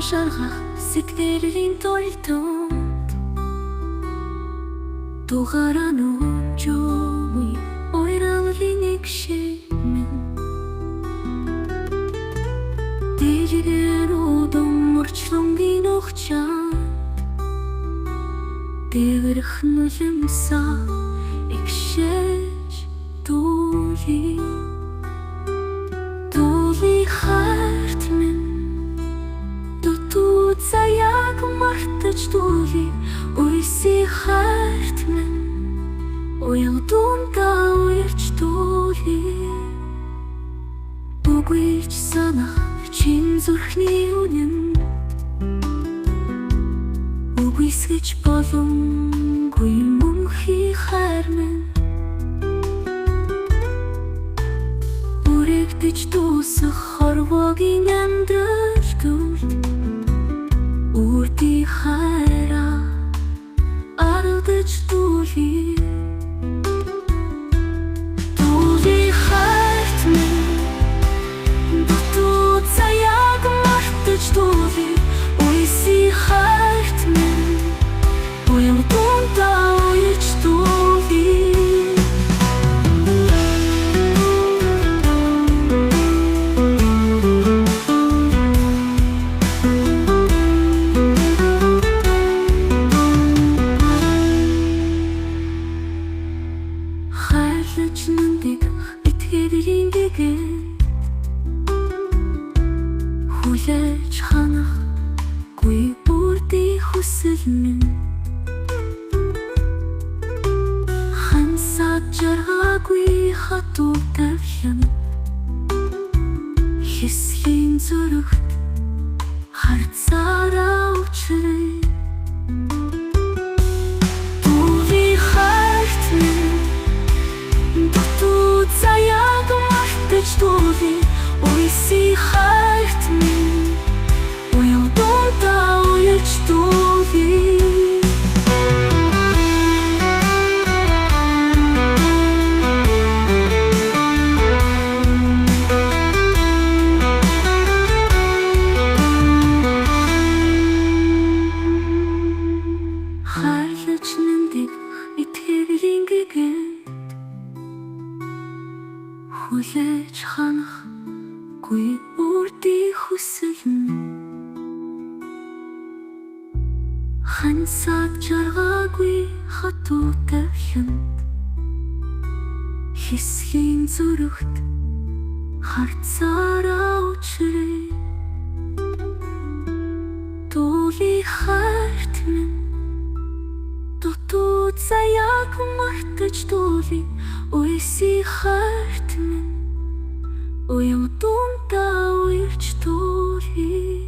жаргах сэтгэлийн толтон дугаараа нүжгүй ойролын нэг шимэн дижигэр удам мөрчлөнгийн ухчаа дэгэрх нулимсаа игшээж дуули хайрт минь дутуу заяаг мартаж дуули уйси хайрт минь уялдундаа уярч дуули үгүйч санах чин зүрхний үнэн үгүйсгэж боломгүй мөнхий хайр минь үрэгдэж дуусах хорвогийн амьдралд үрди хайраа ардаж дуули хайрт минь дутуу заяаг мартаж дуули уйси хайрт минь уялдундаа уярч дуули хайрлаж нүндийг итгэлийн гэгээ хүлээж ханахгүй бүрди хүсэл минь хансаад жаргаагүй хатуу тавьян хэсгийн зүрхт харцаараа учрээ заяаг мартаж дуули уйси хайрт минь уялдундаа уярч дуули хайрлаж нүндийг итгэлийн гэгээ хүлээж ханахгүй бүрди хүсэл минь хансаад жаргаагүй хатуу тавьянд хэсгийн зүрхт харцаараа учрээ дуули хайрт минь дутуу заяаг мартаж дуули уйси хайрт минь уялдундаа уярч дуули